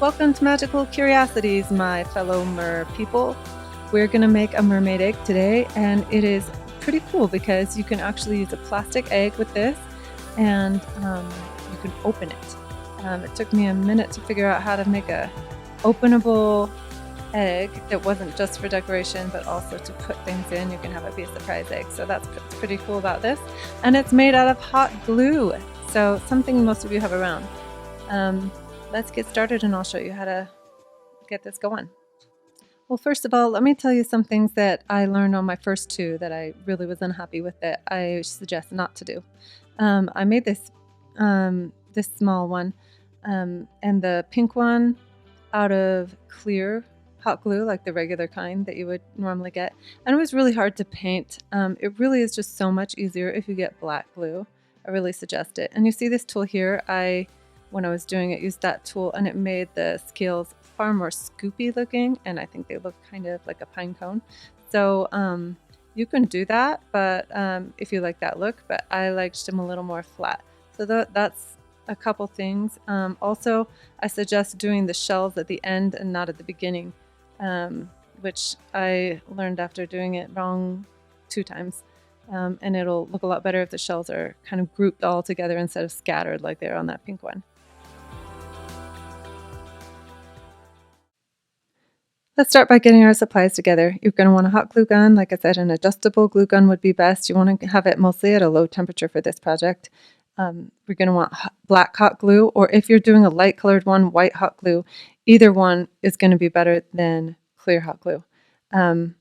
Welcome to Magical Curiosities, my fellow mer people. We're going to make a mermaid egg today, and it is pretty cool because you can actually use a plastic egg with this, and you can open it. It took me a minute to figure out how to make a openable egg that wasn't just for decoration but also to put things in. You can have it be a surprise egg, so that's pretty cool about this. And it's made out of hot glue, so something most of you have around. Let's get started and I'll show you how to get this going. Well, first of all, let me tell you some things that I learned on my first two that I really was unhappy with that I suggest not to do. I made this small one and the pink one out of clear hot glue, like the regular kind that you would normally get. And it was really hard to paint. It really is just so much easier if you get black glue. I really suggest it. And you see this tool here, when I was doing it, used that tool and it made the scales far more scoopy looking, and I think they look kind of like a pine cone. So you can do that, but if you like that look, but I liked them a little more flat. So that's a couple things. Also, I suggest doing the shells at the end and not at the beginning, which I learned after doing it wrong 2 times. And it'll look a lot better if the shells are kind of grouped all together instead of scattered like they're on that pink one. Let's start by getting our supplies together. You're going to want a hot glue gun. Like I said, an adjustable glue gun would be best. You want to have it mostly at a low temperature for this project. We're going to want black hot glue, or if you're doing a light colored one, white hot glue. Either one is going to be better than clear hot glue. And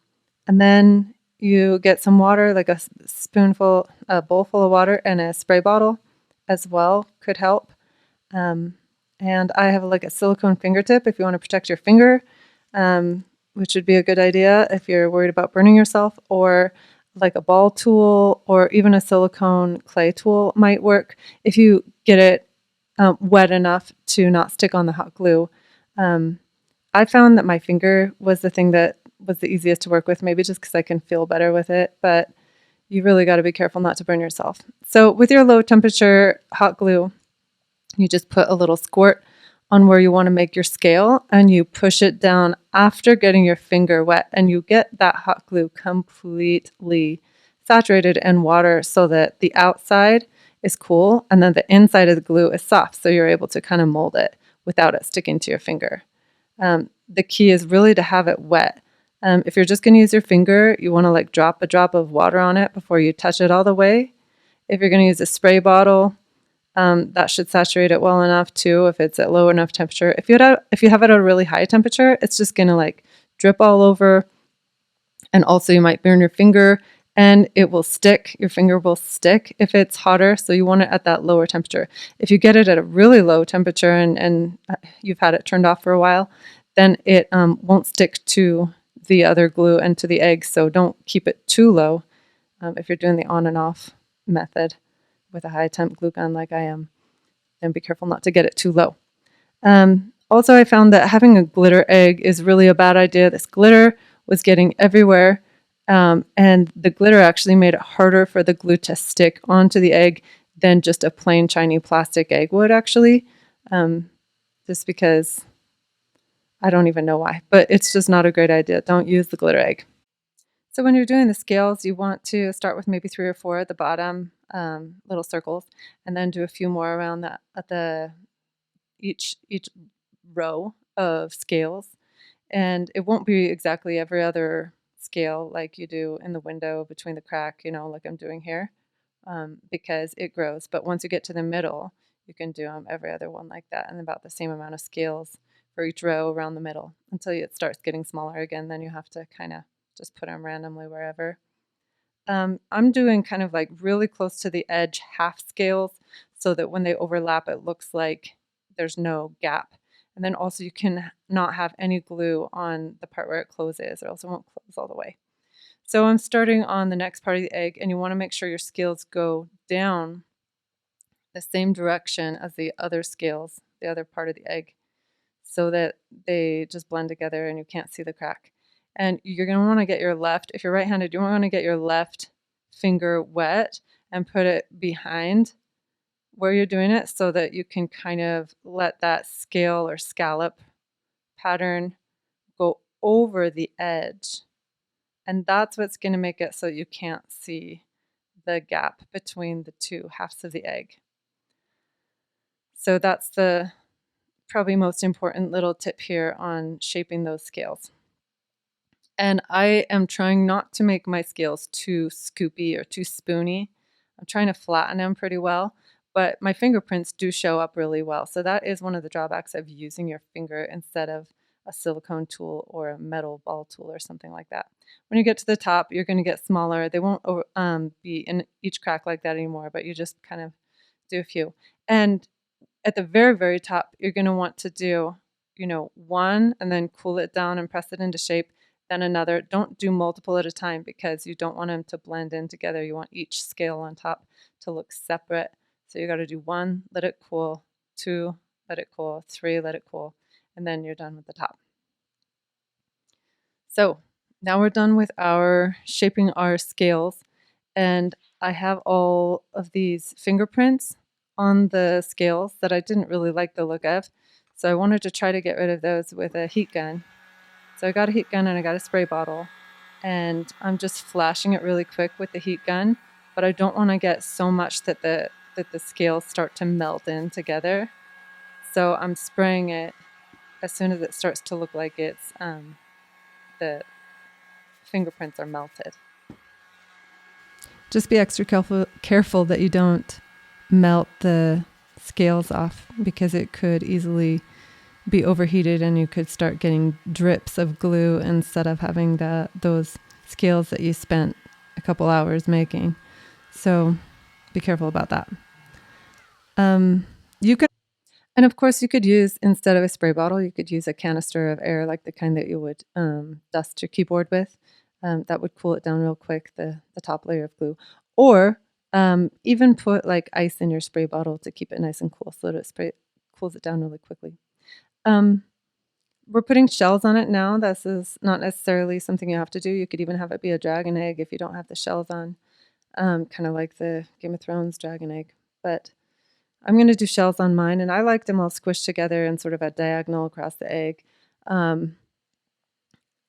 then you get some water, like a bowl full of water, and a spray bottle as well could help. And I have like a silicone fingertip if you want to protect your finger. Which would be a good idea if you're worried about burning yourself, or like a ball tool or even a silicone clay tool might work if you get it wet enough to not stick on the hot glue. I found that my finger was the thing that was the easiest to work with, maybe just because I can feel better with it, but you really got to be careful not to burn yourself. So with your low temperature hot glue, you just put a little squirt on where you want to make your scale, and you push it down after getting your finger wet, and you get that hot glue completely saturated in water so that the outside is cool and then the inside of the glue is soft, so you're able to kind of mold it without it sticking to your finger. The key is really to have it wet. If you're just going to use your finger, you want to like drop a drop of water on it before you touch it all the way. If you're going to use a spray bottle, that should saturate it well enough too if it's at low enough temperature. If you have it at a really high temperature, it's just going to like drip all over, and also you might burn your finger and it will stick. Your finger will stick if it's hotter, so you want it at that lower temperature. If you get it at a really low temperature and you've had it turned off for a while, then it won't stick to the other glue and to the egg, so don't keep it too low if you're doing the on and off method with a high temp glue gun like I am, then be careful not to get it too low. Also, I found that having a glitter egg is really a bad idea. This glitter was getting everywhere, and the glitter actually made it harder for the glue to stick onto the egg than just a plain shiny plastic egg would actually, just because I don't even know why, but it's just not a great idea. Don't use the glitter egg. So when you're doing the scales, you want to start with maybe 3 or 4 at the bottom, little circles, and then do a few more around that at each row of scales. And it won't be exactly every other scale like you do in the window between the crack, like I'm doing here, because it grows. But once you get to the middle, you can do every other one like that, and about the same amount of scales for each row around the middle until it starts getting smaller again. Then you have to kind of just put them randomly wherever. I'm doing kind of like really close to the edge half scales so that when they overlap, it looks like there's no gap. And then also you can not have any glue on the part where it closes, or else it won't close all the way. So I'm starting on the next part of the egg, and you want to make sure your scales go down the same direction as the other scales, the other part of the egg, so that they just blend together and you can't see the crack. And you're going to want to get your left, if you're right-handed, you want to get your left finger wet and put it behind where you're doing it so that you can kind of let that scale or scallop pattern go over the edge. And that's what's going to make it so you can't see the gap between the two halves of the egg. So that's the probably most important little tip here on shaping those scales. And I am trying not to make my scales too scoopy or too spoony. I'm trying to flatten them pretty well, but my fingerprints do show up really well. So that is one of the drawbacks of using your finger instead of a silicone tool or a metal ball tool or something like that. When you get to the top, you're going to get smaller. They won't be in each crack like that anymore, but you just kind of do a few. And at the very, very top, you're going to want to do, one and then cool it down and press it into shape, then another. Don't do multiple at a time because you don't want them to blend in together. You want each scale on top to look separate. So you got to do one, let it cool, two, let it cool, three, let it cool, and then you're done with the top. So now we're done with our shaping our scales, and I have all of these fingerprints on the scales that I didn't really like the look of. So I wanted to try to get rid of those with a heat gun. So I got a heat gun and I got a spray bottle, and I'm just flashing it really quick with the heat gun, but I don't want to get so much that the scales start to melt in together. So I'm spraying it as soon as it starts to look like it's the fingerprints are melted. Just be extra careful that you don't melt the scales off, because it could easily be overheated and you could start getting drips of glue instead of having those scales that you spent a couple hours making. So be careful about that. And of course, you could use, instead of a spray bottle, you could use a canister of air, like the kind that you would dust your keyboard with. That would cool it down real quick, the top layer of glue. Or even put like ice in your spray bottle to keep it nice and cool, so that it cools it down really quickly. We're putting shells on it now. This is not necessarily something you have to do. You could even have it be a dragon egg if you don't have the shells on, kind of like the Game of Thrones dragon egg. But I'm going to do shells on mine, and I like them all squished together and sort of a diagonal across the egg.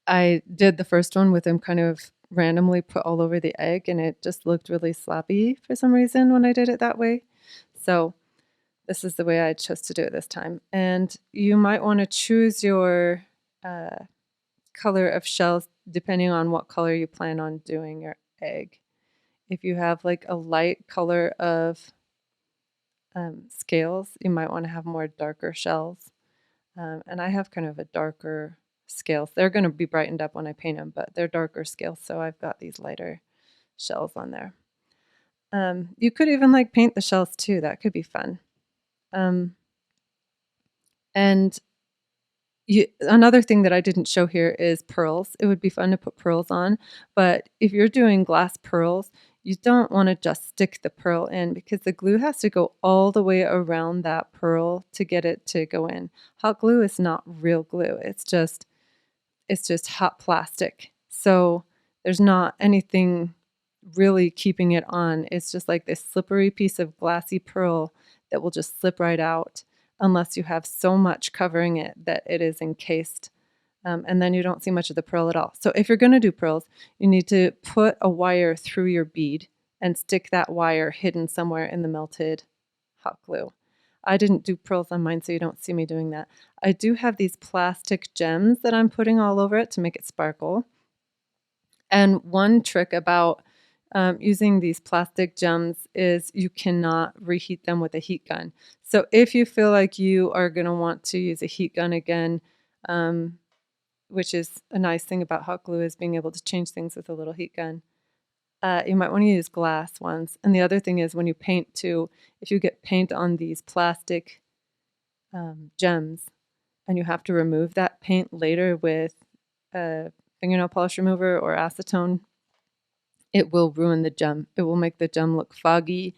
I did the first one with them kind of randomly put all over the egg, and it just looked really sloppy for some reason when I did it that way. So this is the way I chose to do it this time. And you might want to choose your color of shells depending on what color you plan on doing your egg. If you have like a light color of scales, you might want to have more darker shells. And I have kind of a darker scales. They're going to be brightened up when I paint them, but they're darker scales, so I've got these lighter shells on there. You could even like paint the shells too. That could be fun. And another thing that I didn't show here is pearls. It would be fun to put pearls on, but if you're doing glass pearls, you don't want to just stick the pearl in, because the glue has to go all the way around that pearl to get it to go in. Hot glue is not real glue. It's just hot plastic. So there's not anything really keeping it on. It's just like this slippery piece of glassy pearl that will just slip right out unless you have so much covering it that it is encased. And then you don't see much of the pearl at all. So if you're going to do pearls, you need to put a wire through your bead and stick that wire hidden somewhere in the melted hot glue. I didn't do pearls on mine, so you don't see me doing that. I do have these plastic gems that I'm putting all over it to make it sparkle. And one trick about using these plastic gems is you cannot reheat them with a heat gun. So if you feel like you are going to want to use a heat gun again, which is a nice thing about hot glue, is being able to change things with a little heat gun, you might want to use glass ones. And the other thing is, when you paint too, if you get paint on these plastic gems and you have to remove that paint later with a fingernail polish remover or acetone, it will ruin the gem. It will make the gem look foggy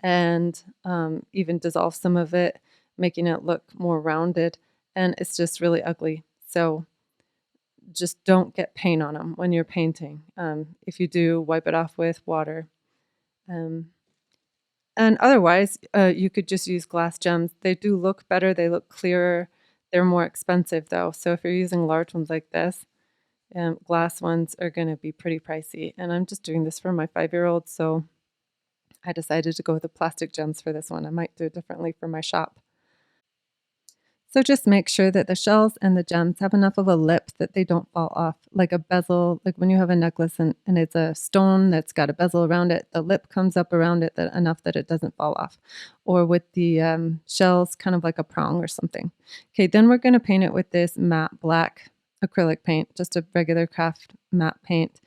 and even dissolve some of it, making it look more rounded. And it's just really ugly. So just don't get paint on them when you're painting. If you do, wipe it off with water. And otherwise, you could just use glass gems. They do look better. They look clearer. They're more expensive though. So if you're using large ones like this, glass ones are going to be pretty pricey. And I'm just doing this for my 5-year-old, so I decided to go with the plastic gems for this one. I might do it differently for my shop. So just make sure that the shells and the gems have enough of a lip that they don't fall off, like a bezel, like when you have a necklace and it's a stone that's got a bezel around it, the lip comes up around it enough that it doesn't fall off. Or with the shells, kind of like a prong or something. Okay, then we're going to paint it with this matte black acrylic paint, just a regular craft matte paint.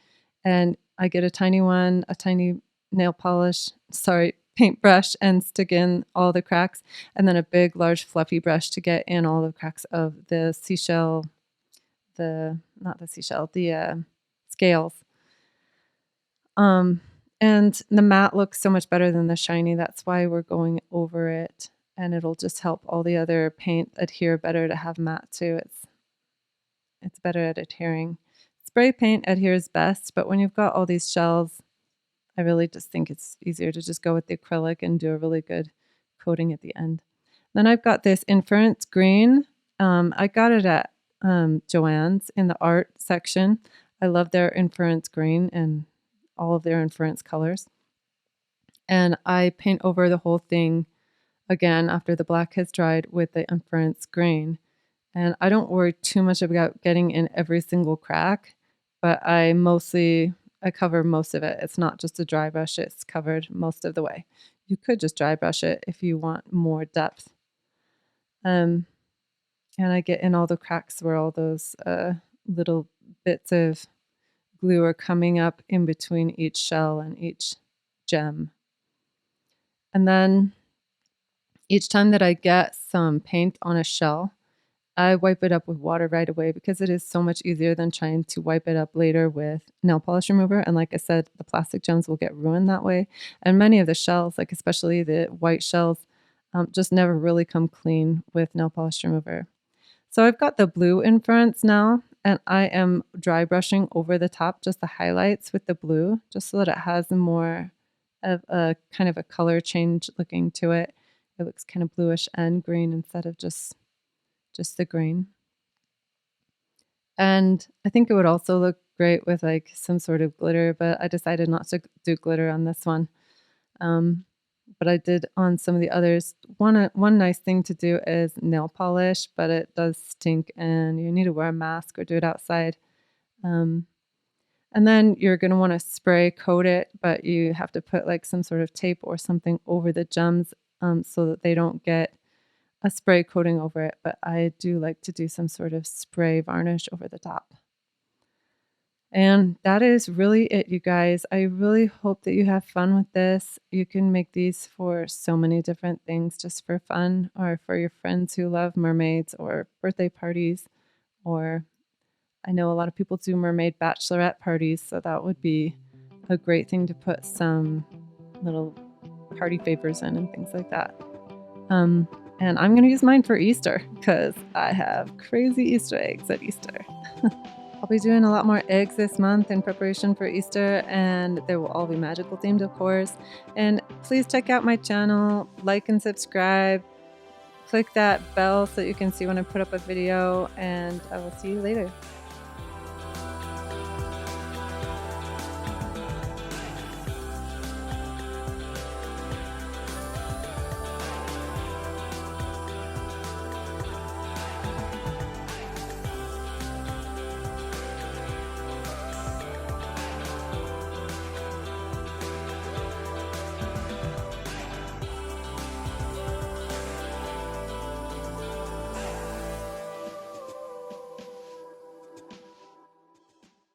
And I get a tiny one, a tiny nail polish, paintbrush, and stick in all the cracks, and then a big, large, fluffy brush to get in all the cracks of the seashell, not the seashell, the scales. And the matte looks so much better than the shiny. That's why we're going over it, and it'll just help all the other paint adhere better to have matte too. It's better at adhering. Spray paint adheres best, but when you've got all these shells, I really just think it's easier to just go with the acrylic and do a really good coating at the end. Then I've got this Inference Green. I got it at Joann's in the art section. I love their Inference Green and all of their Inference colors. And I paint over the whole thing again after the black has dried with the Inference Green. And I don't worry too much about getting in every single crack, but I cover most of it. It's not just a dry brush, it's covered most of the way. You could just dry brush it if you want more depth. And I get in all the cracks where all those little bits of glue are coming up in between each shell and each gem. And then each time that I get some paint on a shell, I wipe it up with water right away because it is so much easier than trying to wipe it up later with nail polish remover. And like I said, the plastic gems will get ruined that way. And many of the shells, like especially the white shells, just never really come clean with nail polish remover. So I've got the blue Inference now, and I am dry brushing over the top, just the highlights with the blue, just so that it has more of a kind of a color change looking to it. It looks kind of bluish and green instead of just the green. And I think it would also look great with like some sort of glitter, but I decided not to do glitter on this one. But I did on some of the others. One nice thing to do is nail polish, but it does stink and you need to wear a mask or do it outside. And then you're going to want to spray coat it, but you have to put like some sort of tape or something over the gems so that they don't get a spray coating over it, but I do like to do some sort of spray varnish over the top. And that is really it, you guys. I really hope that you have fun with this. You can make these for so many different things just for fun or for your friends who love mermaids or birthday parties. Or I know a lot of people do mermaid bachelorette parties, so that would be a great thing to put some little party favors in and things like that. And I'm going to use mine for Easter because I have crazy Easter eggs at Easter. I'll be doing a lot more eggs this month in preparation for Easter, and they will all be magical themed, of course. And please check out my channel, like and subscribe. Click that bell so you can see when I put up a video, and I will see you later.